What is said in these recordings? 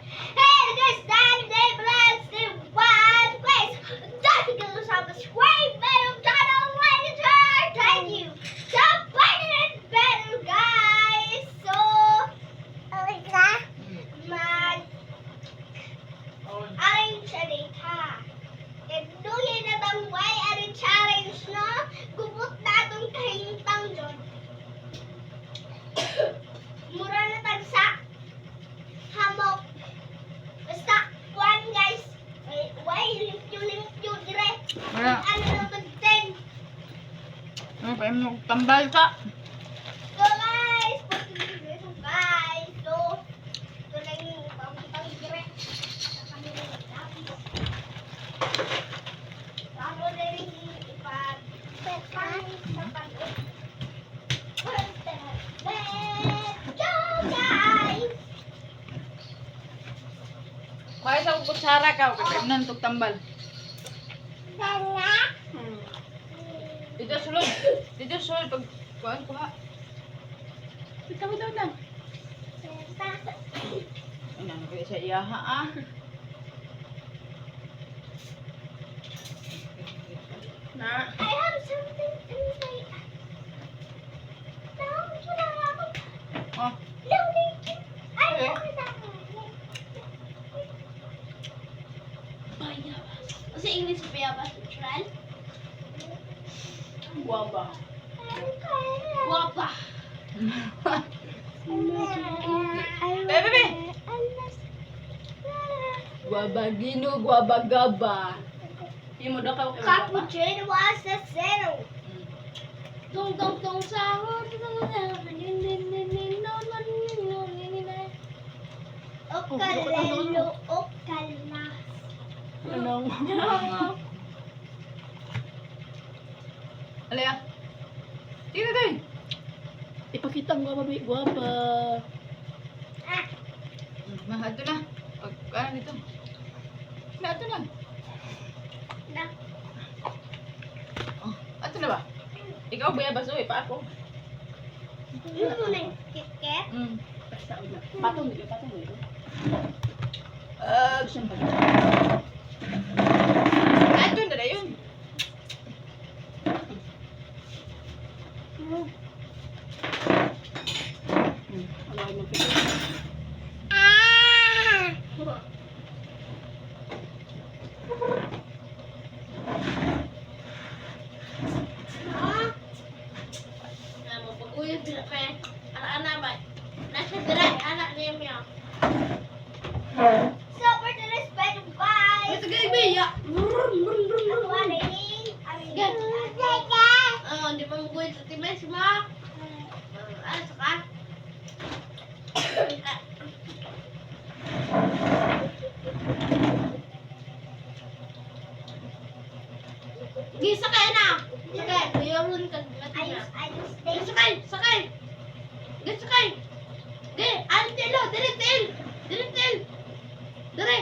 Hey guys, Sunday plans the one place. Don't forget to subscribe my channel, like and share. Thank you. So, better and better, guys. So, mag-arrange a date, ha? Duyin na bang way arrange challenge, no? Gubot na itong kahintang dyan. Mura na tagsa. Hamok. Basta, one guys. Way, limpyo, dire. Wala. Ano na mag-10. Ano pa yung tambal ka? So guys, so guys, so, ito na yung pang dire. Sa kanila ng lapis. Ako na rin ipag-pangit sa pag-up. Let's go, guys! Kaya sa kutsara ka, kaya nan tog tambal. Dito sulod. Dito sulod pag kuhaan kuha. Bitaw lang. Ano kaya sa iya ha ah. Na. I have something to say. No, wala ako. Oh. No, thank you. Ay, Okay. okay na. Kasi English bayabas, Tral? Guaba. Guapa. Bebe. Guaba gino, guaba gaba. Imo daw ka guaba. Cappuccino was a zero. Tung tung tung sahur. Okalelo, okalas. Ano? Alaya. Tingnan tayo. Ipakita ang guaba, babe. Guaba. Ah, Mahal to na. Pag, ano dito? Na, ito na. na. Oh, ato na ba? Ikaw bayabas, oy, pa ako. Yun mo na yung KitKat. Patong dito, patong dito. Gusto mo ba? Ato na yun. Alay mo pito. Ah! Uyod sila kaya anak-anak ba? Nasa diray, anak niya miya. So for today's bed, guys. Ito kayo biya. Ako ano Di ba mo sa times mo? Ano saka? Gisa kayo na. Sakay, mayroon ka natin na. Sakay, sakay. Gisa kayo. Di, antelo, diritil. Diritil. Dire.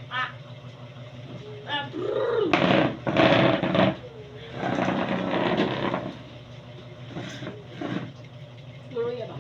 Ah. Luruya ba?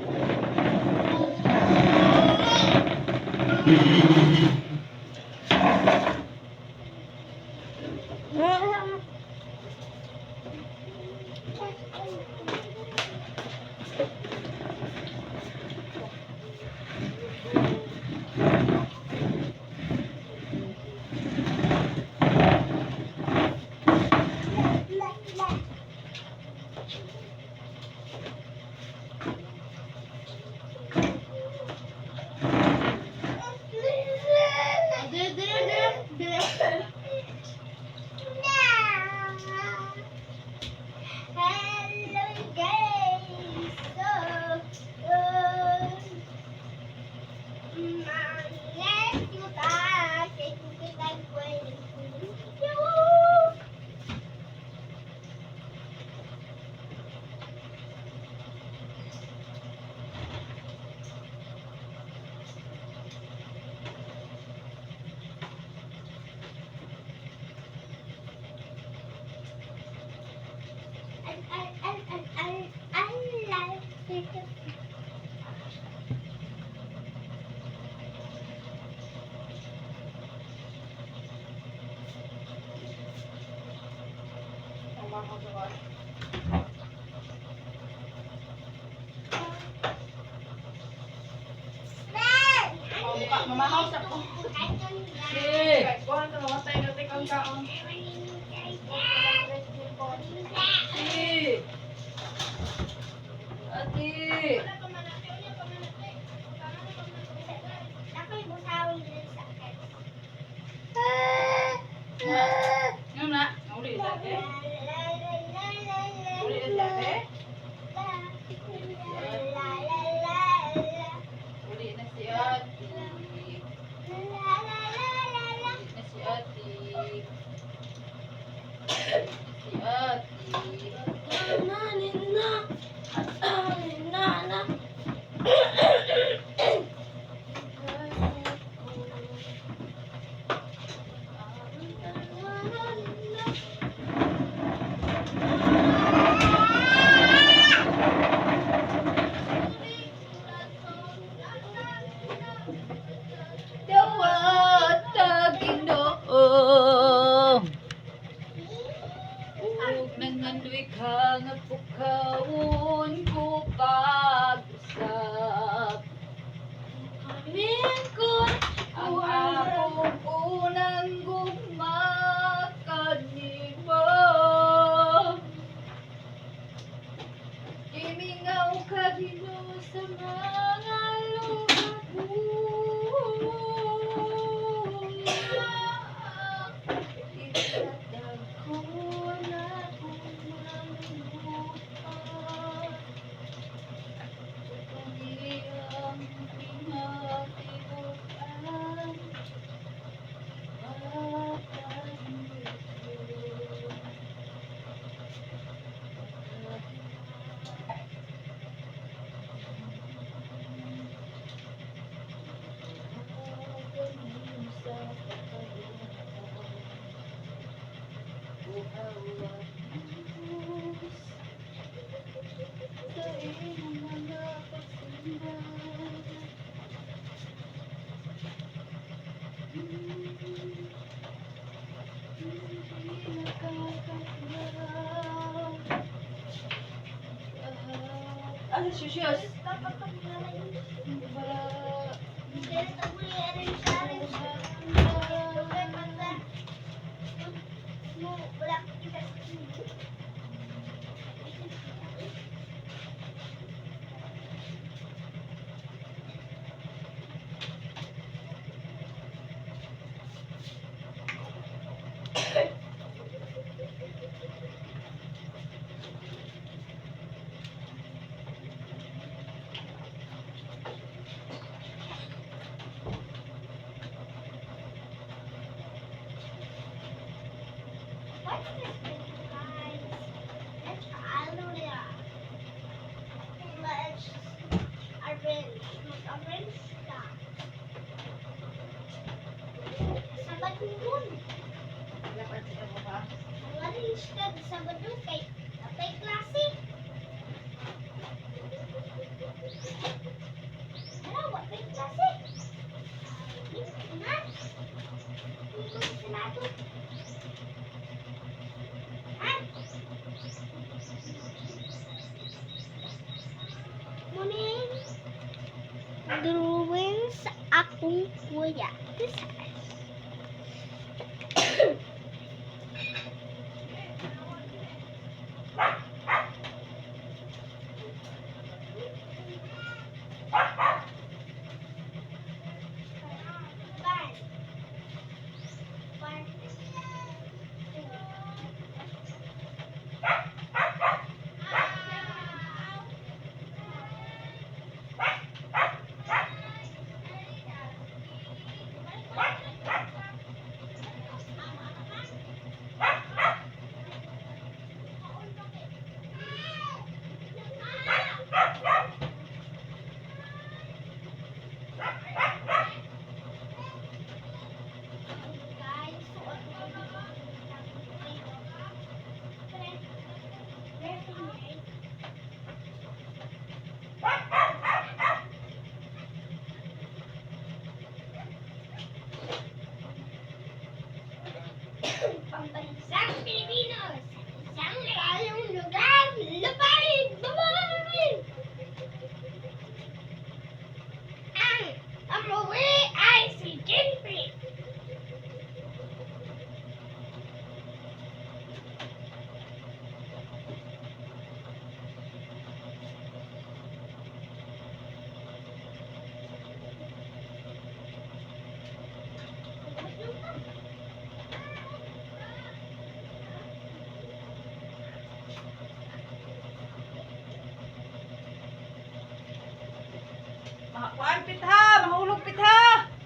kaon. Ate! Ate! Yung na, uli ate. Uli ate. Uli na si ate. Uli na si ate. Si ate. Dawat ta Ginoo. Ug nangandoy ka nga pukawon ko pag-usap. Ang akong unang gumakanimo. Imingaw ka Ginoo sa mga luha ko. Itadag ko na kung maluhan. Pag-iyang pinatibukan. Ano siya? Sabado kay apay klase. Ano ba apay klase? Na? Senado. Ha? Muning drawing sa akong kuya. What? Kuan pitha, mahulog pitha.